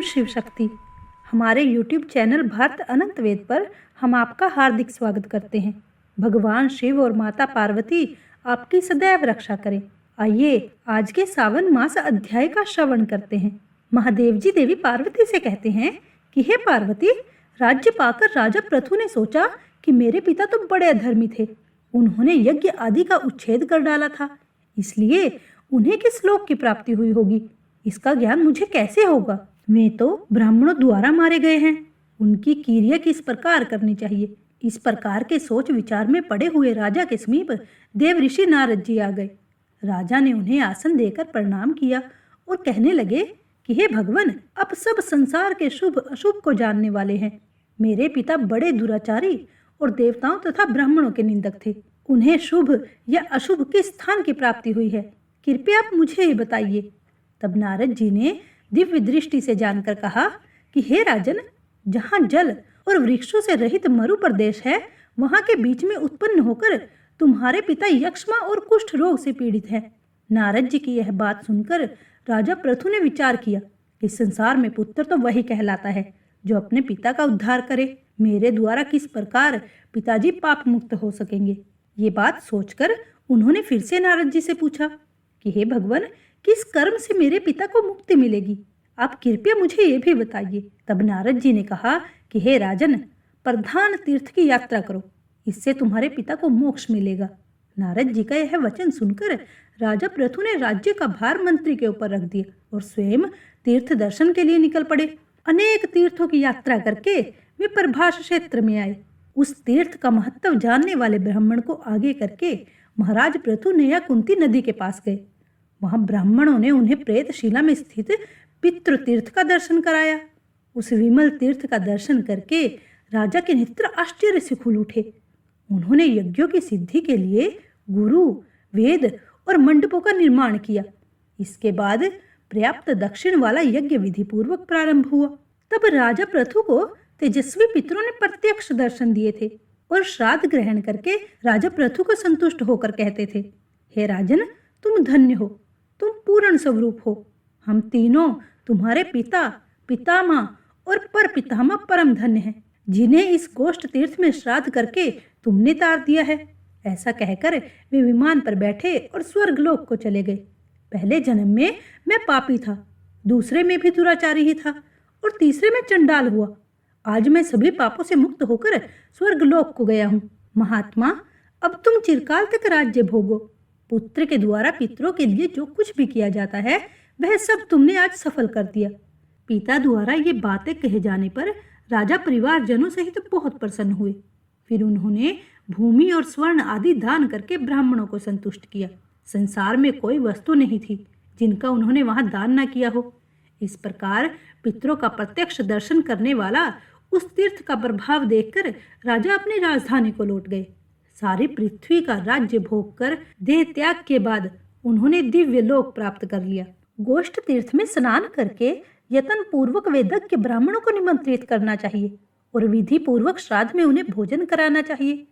ओम शिव शक्ति। हमारे YouTube channel Bharat अनंत वेद पर हम आपका हार्दिक स्वागत करते हैं। भगवान शिव और माता पार्वती आपकी सदैव रक्षा करें। आइए आज के सावन मास अध्याय का श्रवण करते हैं। महादेव जी देवी पार्वती से कहते हैं कि हे पार्वती, राज्य पाकर राजा पृथु ने सोचा कि मेरे पिता तो बड़े अधर्मी थे, उन्होंने यज्ञ आदि का उच्छेद कर डाला था, इसलिए उन्हें किस लोक की प्राप्ति हुई होगी, इसका ज्ञान मुझे कैसे होगा। वे तो ब्राह्मणों द्वारा मारे गए हैं, उनकी क्रिया किस प्रकार करनी चाहिए। इस प्रकार के सोच विचार में पड़े हुए राजा के समीप देव ऋषि नारद जी आ गए। राजा ने उन्हें आसन देकर प्रणाम किया और कहने लगे कि हे भगवान, आप सब संसार के शुभ अशुभ को जानने वाले हैं। मेरे पिता बड़े दुराचारी और देवताओं तथा ब्राह्मणों के निंदक थे। उन्हें शुभ या अशुभ किस स्थान की प्राप्ति हुई है, कृपया आप मुझे ही बताइए। तब नारद जी ने दिव्य दृष्टि से जानकर कहा कि हे राजन, जहाँ जल और वृक्षों से रहित मरु प्रदेश है, वहाँ के बीच में उत्पन्न होकर तुम्हारे पिता यक्ष्मा और कुष्ठ रोग से पीड़ित हैं। नारद जी की यह बात सुनकर राजा पृथु ने विचार किया कि संसार में पुत्र तो वही कहलाता है जो अपने पिता का उद्धार करे। मेरे द्वारा किस प्रकार पिताजी पाप मुक्त हो सकेंगे। ये बात सोचकर उन्होंने फिर से नारद जी से पूछा कि हे भगवान, किस कर्म से मेरे पिता को मुक्ति मिलेगी, आप कृपया मुझे ये भी बताइए। तब नारद जी ने कहा कि हे राजन, प्रधान तीर्थ की यात्रा करो, इससे तुम्हारे पिता को मोक्ष मिलेगा। नारद जी का यह वचन सुनकर राजा पृथु ने राज्य का भार मंत्री के ऊपर रख दिया और स्वयं तीर्थ दर्शन के लिए निकल पड़े। अनेक तीर्थों की यात्रा करके वे प्रभास क्षेत्र में आए। उस तीर्थ का महत्व जानने वाले ब्राह्मण को आगे करके महाराज पृथु नया कुंती नदी के पास गए। वहां ब्राह्मणों ने उन्हें प्रेतशिला में स्थित पितृ तीर्थ का दर्शन कराया। उस विमल तीर्थ का दर्शन करके राजा के नेत्र आश्चर्य से खुल उठे। उन्होंने यज्ञों की सिद्धि के लिए गुरु, वेद और मंडपों का निर्माण किया। इसके बाद पर्याप्त दक्षिण वाला यज्ञ विधि पूर्वक प्रारंभ हुआ। तब राजा पृथु को तेजस्वी पितरों ने प्रत्यक्ष दर्शन दिए थे और श्राद्ध ग्रहण करके राजा पृथु को संतुष्ट होकर कहते थे, हे राजन, तुम धन्य हो, तुम पूर्ण स्वरूप हो। हम तीनों तुम्हारे पिता, पितामह और पर पितामह परम धन्य हैं, जिन्हें इस गोष्ठ तीर्थ में श्राद्ध करके तुमने तार दिया है। ऐसा कहकर वे विमान पर बैठे और स्वर्गलोक को चले गए। पहले जन्म में मैं पापी था, दूसरे में भी दुराचारी ही था और तीसरे में चंडाल हुआ। आज मैं सभी पापों से मुक्त होकर स्वर्गलोक को गया हूँ। महात्मा, अब तुम चिरकाल तक राज्य भोगो। पुत्र के द्वारा पितरों के लिए जो कुछ भी किया जाता है वह सब तुमने आज सफल कर दिया। पिता द्वारा ये बातें कहे जाने पर राजा परिवारजनों सहित बहुत प्रसन्न हुए। फिर उन्होंने भूमि और स्वर्ण आदि दान करके ब्राह्मणों को संतुष्ट किया। संसार में कोई वस्तु नहीं थी जिनका उन्होंने वहां दान न किया हो। इस प्रकार पितरों का प्रत्यक्ष दर्शन करने वाला उस तीर्थ का प्रभाव देखकर राजा अपनी राजधानी को लौट गए। सारी पृथ्वी का राज्य भोग कर देह त्याग के बाद उन्होंने दिव्य लोक प्राप्त कर लिया। गोष्ठ तीर्थ में स्नान करके यत्न पूर्वक वेदज्ञ ब्राह्मणों को निमंत्रित करना चाहिए और विधि पूर्वक श्राद्ध में उन्हें भोजन कराना चाहिए।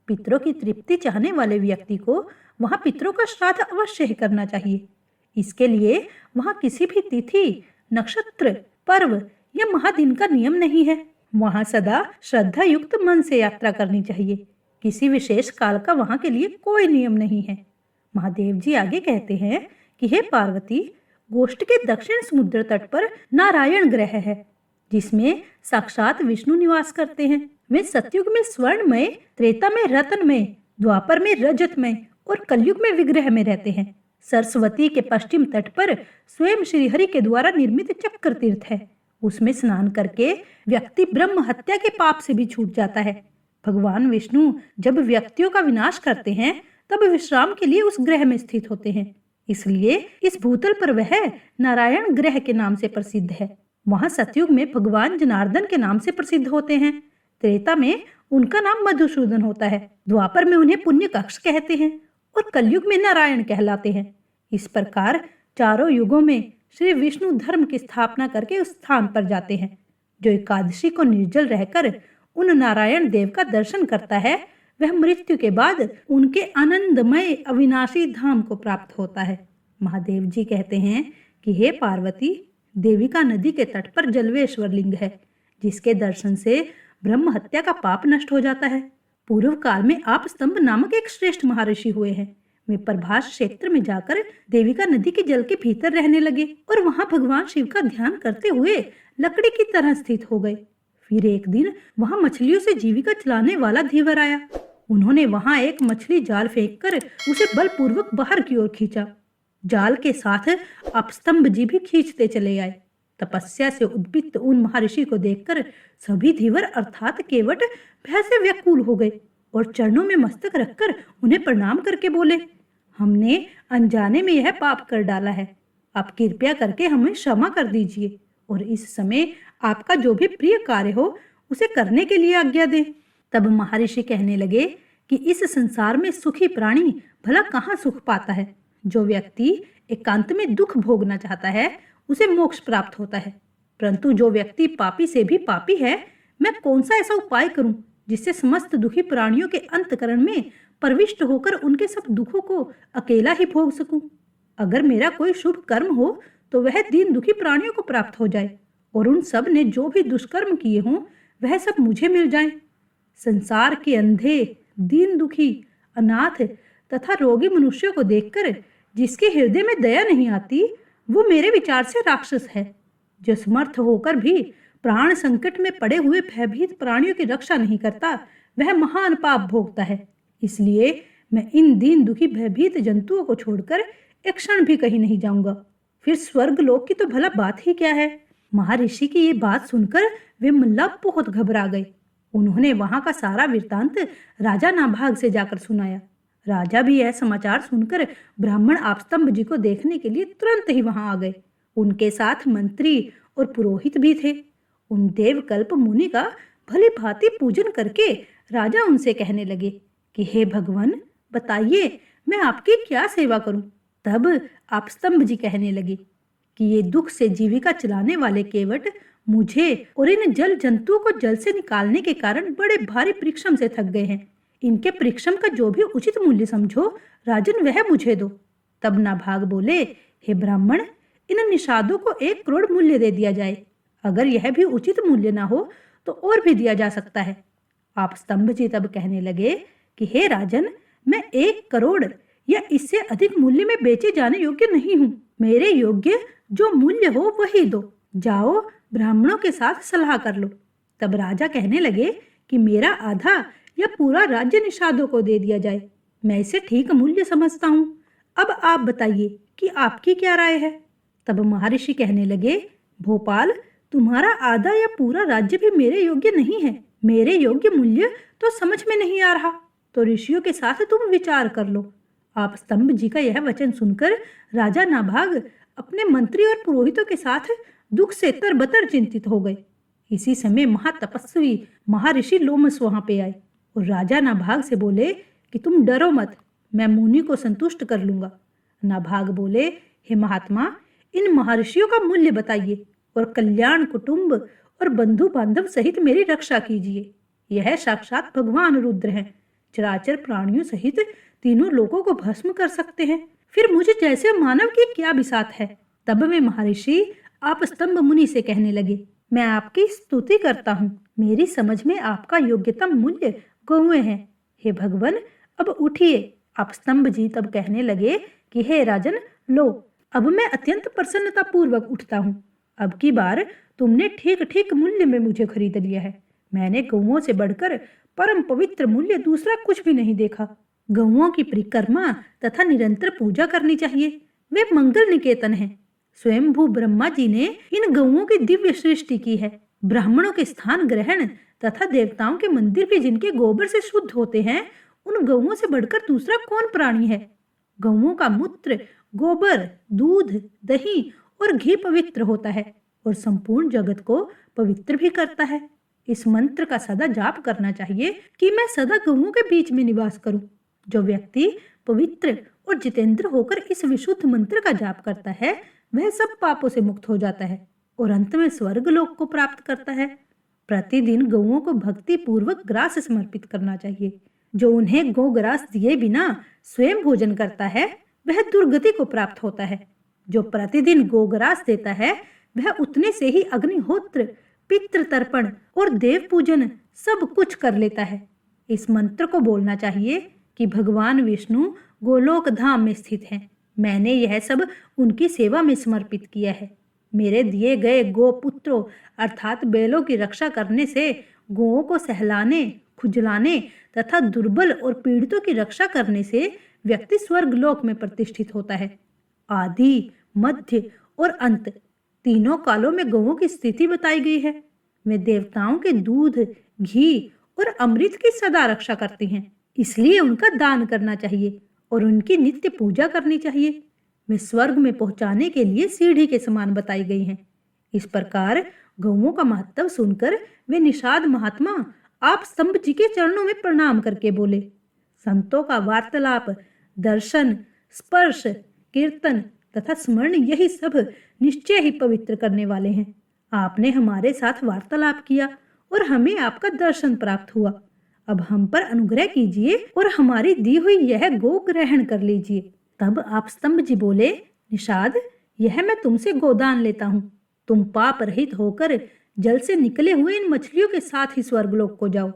पितरों की तृप्ति चाहने वाले व्यक्ति को वहां पितरों का श्राद्ध अवश्य ही करना चाहिए। इसके लिए वहां किसी भी तिथि, नक्षत्र, पर्व या महादिन का नियम नहीं है। वहां सदा श्रद्धा युक्त मन से यात्रा करनी चाहिए। किसी विशेष काल का वहां के लिए कोई नियम नहीं है। महादेव जी आगे कहते हैं कि हे पार्वती, गोष्ठ के दक्षिण समुद्र तट पर नारायण ग्रह है, जिसमें साक्षात विष्णु निवास करते हैं। वे सतयुग में स्वर्णमय, त्रेता में रत्नमय, द्वापर में रजतमय और कलयुग में विग्रह में रहते हैं। सरस्वती के पश्चिम तट पर स्वयं श्रीहरि के द्वारा निर्मित चक्र तीर्थ है। उसमें स्नान करके व्यक्ति ब्रह्म हत्या के पाप से भी छूट जाता है। भगवान विष्णु जब व्यक्तियों का विनाश करते हैं तब विश्राम के लिए उस ग्रह में स्थित होते हैं, इसलिए इस भूतल पर वह नारायण ग्रह के नाम से प्रसिद्ध है। वहां सतयुग में भगवान जनार्दन के नाम से प्रसिद्ध होते हैं। त्रेता में उनका नाम मधुसूदन होता है। द्वापर में उन्हें पुण्य कक्ष कहते हैं और कलयुग में नारायण कहलाते हैं। इस प्रकार चारों युगों में श्री विष्णु धर्म की स्थापना करके उस स्थान पर जाते हैं। जो एकादशी को निर्जल रहकर उन नारायण देव का दर्शन करता है, वह मृत्यु के बाद उनके आनंदमय अविनाशी धाम को प्राप्त होता है। महादेव जी कहते हैं कि हे पार्वती, देविका नदी के तट पर जलवेश्वर लिंग है, जिसके दर्शन से ब्रह्म हत्या का पाप नष्ट हो जाता है। पूर्व काल में आप स्तंभ नामक एक श्रेष्ठ महर्षि हुए हैं। वे प्रभास क्षेत्र में जाकर देविका नदी के जल के भीतर रहने लगे और वहां भगवान शिव का ध्यान करते हुए लकड़ी की तरह स्थित हो गए। फिर एक दिन वहां मछलियों से जीविका चलाने वाला धीवर आया। उन्होंने वहां एक मछली जाल फेंककर उसे बलपूर्वक बाहर की ओर खींचा। जाल के साथ अपस्तंभ जी भी खींचते चले आए। तपस्या से उद्विग्न उन महर्षि को देखकर सभी धीवर अर्थात केवट भय से व्याकुल हो गए और चरणों में मस्तक रखकर उन्हें प्रणाम करके बोले, हमने अनजाने में यह पाप कर डाला है। आप कृपया करके हमें क्षमा कर दीजिए और इस समय आपका जो भी प्रिय कार्य हो उसे करने के लिए आज्ञा दें। तब महर्षि कहने लगे कि इस संसार में सुखी प्राणी भला कहाँ सुख पाता है। जो व्यक्ति एकांत में दुख भोगना चाहता है उसे मोक्ष प्राप्त होता है, परंतु जो व्यक्ति पापी से भी पापी है, मैं कौन सा ऐसा उपाय करूं जिससे समस्त दुखी प्राणियों के अंतकरण में प्रविष्ट होकर उनके सब दुखों को अकेला ही भोग सकूं। अगर मेरा कोई शुभ कर्म हो तो वह दीन दुखी प्राणियों को प्राप्त हो जाए और उन सब ने जो भी दुष्कर्म किए हों वह सब मुझे मिल जाए। संसार के अंधे, दीन दुखी, अनाथ तथा रोगी मनुष्यों को देखकर जिसके हृदय में दया नहीं आती, वो मेरे विचार से राक्षस है। जो समर्थ होकर भी प्राण संकट में पड़े हुए भयभीत प्राणियों की रक्षा नहीं करता, वह महान पाप भोगता है। इसलिए मैं इन दीन दुखी भयभीत जंतुओं को छोड़कर एक क्षण भी कहीं नहीं जाऊंगा। फिर स्वर्ग लोक की तो भला बात ही क्या है। महर्षि की ये बात सुनकर वे मल्ला बहुत घबरा गए। उन्होंने वहां का सारा वृत्तांत राजा नाभाग से जाकर सुनाया। राजा भी यह समाचार सुनकर ब्राह्मण आपस्तंभ जी को देखने के लिए तुरंत ही वहां आ गए। उनके साथ मंत्री और पुरोहित भी थे। उन देवकल्प मुनि का भली भांति पूजन करके राजा उनसे कहने लगे कि हे भगवान, बताइए मैं आपकी क्या सेवा करूं। तब आपस्तंभ जी कहने लगे कि ये दुख से जीविका चलाने वाले केवट मुझे और इन जल जंतुओं को जल से निकालने के कारण बड़े भारी परिश्रम से थक गए हैं। इनके परिश्रम का जो भी उचित मूल्य समझो राजन, वह मुझे दो। तब नाभाग बोले, हे ब्राह्मण, इन निषादों को 1 करोड़ मूल्य दे दिया जाए। अगर यह भी उचित मूल्य ना हो तो और भी दिया जा सकता है। आप स्तंभ जी तब कहने लगे कि हे राजन, मैं 1 करोड़ या इससे अधिक मूल्य में बेचे जाने योग्य नहीं हूँ। मेरे योग्य जो मूल्य हो वही दो। जाओ ब्राह्मणों के साथ सलाह कर लो। तब राजा कहने लगे कि मेरा आधा या पूरा राज्य निषादों को दे दिया जाए। मैं इसे ठीक मूल्य समझता हूँ। अब आप बताइए कि आपकी क्या राय है। तब महर्षि कहने लगे, भोपाल, तुम्हारा आधा या पूरा राज्य भी मेरे योग्य नहीं है। मेरे योग्य मूल्य तो समझ में नहीं आ रहा, तो ऋषियों के साथ तुम विचार कर लो। आप स्तंभ जी का यह वचन सुनकर राजा नाभाग अपने मंत्री और पुरोहितों के साथ दुख से तरबतर चिंतित हो गए। इसी समय महातपस्वी महर्षि लोमस वहां पे आए और राजा नाभाग से बोले कि तुम डरो मत, मैं मुनि को संतुष्ट कर लूंगा। नाभाग बोले, हे महात्मा, इन महर्षियों का मूल्य बताइए और कल्याण कुटुंब और बंधु बांधव सहित मेरी रक्षा कीजिए। यह साक्षात भगवान रुद्र हैं, चराचर प्राणियों सहित तीनों लोगों को भस्म कर सकते हैं। फिर मुझे जैसे मानव की क्या बिसात है। तब वे महर्षि आप स्तंभ मुनि से कहने लगे, मैं आपकी स्तुति करता हूँ। मेरी समझ में आपका योग्यतम मूल्य गौएं हैं। हे भगवान, अब उठिए। आप स्तंभ जी तब कहने लगे कि हे राजन, लो, अब मैं अत्यंत प्रसन्नता पूर्वक उठता हूँ। अब की बार तुमने ठीक ठीक मूल्य में मुझे खरीद लिया है। मैंने गौओं से बढ़कर परम पवित्र मूल्य दूसरा कुछ भी नहीं देखा। गौओं की परिक्रमा तथा निरंतर पूजा करनी चाहिए। वे मंगल निकेतन हैं। स्वयंभू ब्रह्मा जी ने इन गौओं की दिव्य सृष्टि की है। ब्राह्मणों के स्थान ग्रहण तथा देवताओं के मंदिर भी जिनके गोबर से शुद्ध होते हैं, उन गौओं से बढ़कर दूसरा कौन प्राणी है। गौओं का मूत्र, गोबर, दूध, दही और घी पवित्र होता है और संपूर्ण जगत को पवित्र भी करता है। इस मंत्र का सदा जाप करना चाहिए कि मैं सदा गौओं के बीच में निवास करूं। जो व्यक्ति पवित्र और जितेंद्र होकर इस विशुद्ध मंत्र का जाप करता है, वह सब पापों से मुक्त हो जाता है और अंत में स्वर्ग लोक को प्राप्त करता है। प्रतिदिन गौओं को भक्ति पूर्वक ग्रास समर्पित करना चाहिए। जो उन्हें गौ ग्रास दिए बिना स्वयं भोजन करता है, वह दुर्गति को प्राप्त होता है। जो प्रतिदिन गोग्रास देता है, वह उतने से ही अग्निहोत्र, पितृ तर्पण और देव पूजन सब कुछ कर लेता है। इस मंत्र को बोलना चाहिए कि भगवान विष्णु गोलोक धाम में स्थित हैं। मैंने यह सब उनकी सेवा में समर्पित किया है। मेरे दिए गए गोपुत्रों अर्थात बैलों की रक्षा करने से, गोओं को सहलाने, खुजलाने तथा दुर्बल और पीड़ितों की रक्षा करने से व्यक्ति स्वर्ग लोक में प्रतिष्ठित होता है। आदि, मध्य और अंत तीनों कालों में गौओं की स्थिति बताई गई है। वे देवताओं के दूध, घी और अमृत की सदा रक्षा करती हैं, इसलिए उनका दान करना चाहिए और उनकी नित्य पूजा करनी चाहिए। वे स्वर्ग में पहुंचाने के लिए सीढ़ी के समान बताई गई हैं। इस प्रकार गौओं का महत्व सुनकर वे निषाद महात्मा आप स्तंभ जी के चरणों में प्रणाम करके बोले, संतों का वार्तालाप, दर्शन, स्पर्श, कीर्तन तथा स्मरण यही सब निश्चय ही पवित्र करने वाले हैं। आपने हमारे साथ वार्तालाप किया और हमें आपका दर्शन प्राप्त हुआ। अब हम पर अनुग्रह कीजिए और हमारी दी हुई यह गो ग्रहण कर लीजिए। तब आप स्तंभ जी बोले, निषाद, यह मैं तुमसे गोदान लेता हूँ। तुम पाप रहित होकर जल से निकले हुए इन मछलियों के साथ ही स्वर्गलोक को जाओ।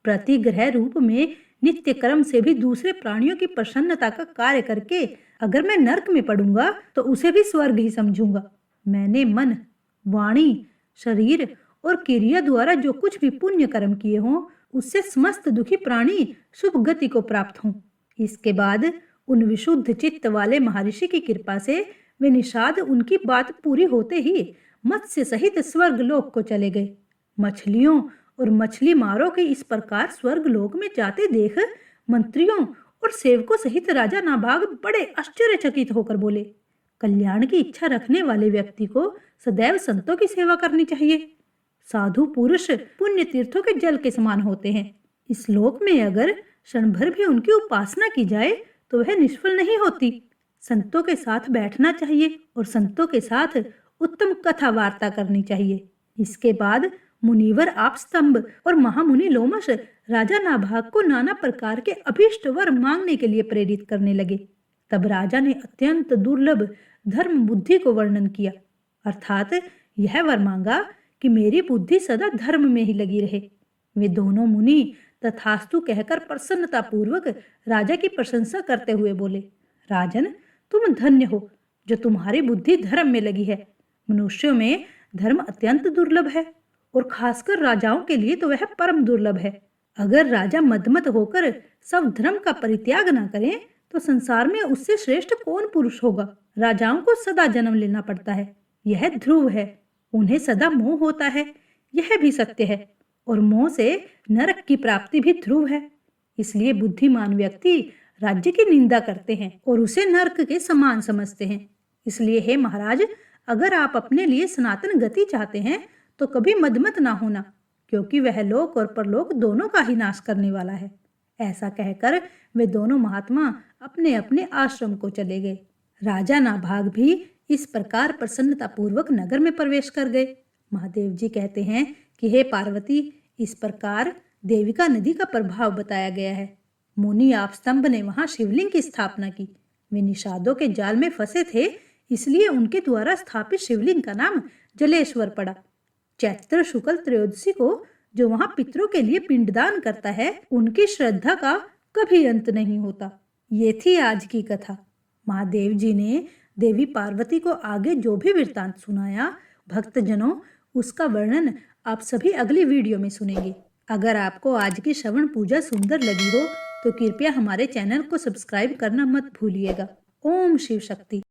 प्रतिग्रह रूप में नित्य कर्म से भी दूसरे प्राणियों की प्रसन्नता का कार्य करके अगर मैं नरक में पड़ूंगा तो उसे भी स्वर्ग ही समझूंगा। मैंने मन, वाणी, शरीर और क्रिया द्वारा जो कुछ भी पुण्य कर्म किए हों उससे समस्त दुखी प्राणी शुभ गति को प्राप्त हों। इसके बाद उन विशुद्ध चित्त वाले महर्षि की कृपा से वे निषाद उनकी बात पूरी होते ही मत्स्य सहित स्वर्ग लोक को चले गए। मछलियों और मछली मारों के इस प्रकार स्वर्ग लोक में जाते देख मंत्रियों और सेवकों सहित राजा नाभाग बड़े आश्चर्यचकित होकर बोले, कल्याण की इच्छा रखने वाले व्यक्ति को सदैव संतों की सेवा करनी चाहिए। साधु पुरुष पुण्य तीर्थों के जल के समान होते हैं। इस लोक में अगर क्षण भर भी उनकी उपासना की जाए तो वह निष्फल नहीं होती। संतों के साथ बैठना चाहिए और संतों के साथ उत्तम कथा वार्ता करनी चाहिए। इसके बाद मुनिवर आप स्तंभ और महामुनि लोमश राजा नाभाग को नाना प्रकार के अभीष्ट वर मांगने के लिए प्रेरित करने लगे। तब राजा ने अत्यंत दुर्लभ धर्म बुद्धि को वर्णन किया, अर्थात यह वर मांगा कि मेरी बुद्धि सदा धर्म में ही लगी रहे। वे दोनों मुनि तथास्तु कहकर प्रसन्नता पूर्वक राजा की प्रशंसा करते हुए बोले, राजन, तुम धन्य हो जो तुम्हारी बुद्धि धर्म में लगी है। मनुष्यों में धर्म अत्यंत दुर्लभ है और खासकर राजाओं के लिए तो वह परम दुर्लभ है। अगर राजा मदमत होकर सब धर्म का परित्याग ना करें तो संसार में उससे श्रेष्ठ कौन पुरुष होगा। राजाओं को सदा जन्म लेना पड़ता है, यह ध्रुव है। उन्हें सदा मोह होता है, यह भी सत्य है। और मोह से नरक की प्राप्ति भी ध्रुव है। इसलिए बुद्धिमान व्यक्ति राज्य की निंदा करते हैं और उसे नरक के समान समझते हैं। इसलिए हे महाराज, अगर आप अपने लिए सनातन गति चाहते हैं तो कभी मदमत ना होना, क्योंकि वह लोक और परलोक दोनों का ही नाश करने वाला है। ऐसा कहकर वे दोनों महात्मा अपने अपने आश्रम को चले गए। राजा नाभाग भी इस प्रकार प्रसन्नता पूर्वक नगर में प्रवेश कर गए। महादेव जी कहते हैं कि हे पार्वती, इस प्रकार देविका नदी का प्रभाव बताया गया है। मुनि आप स्तंभ ने वहां शिवलिंग की स्थापना की। वे निषादों के जाल में फंसे थे, इसलिए उनके द्वारा स्थापित शिवलिंग का नाम जलेश्वर पड़ा। चैत्र शुक्ल त्रयोदशी को जो वहां पितरों के लिए पिंडदान करता है, उनकी श्रद्धा का कभी अंत नहीं होता। ये थी आज की कथा। महादेव जी ने देवी पार्वती को आगे जो भी वृत्तांत सुनाया, भक्तजनों, उसका वर्णन आप सभी अगली वीडियो में सुनेंगे। अगर आपको आज की श्रवण पूजा सुंदर लगी हो तो कृपया हमारे चैनल को सब्सक्राइब करना मत भूलिएगा। ओम शिव शक्ति।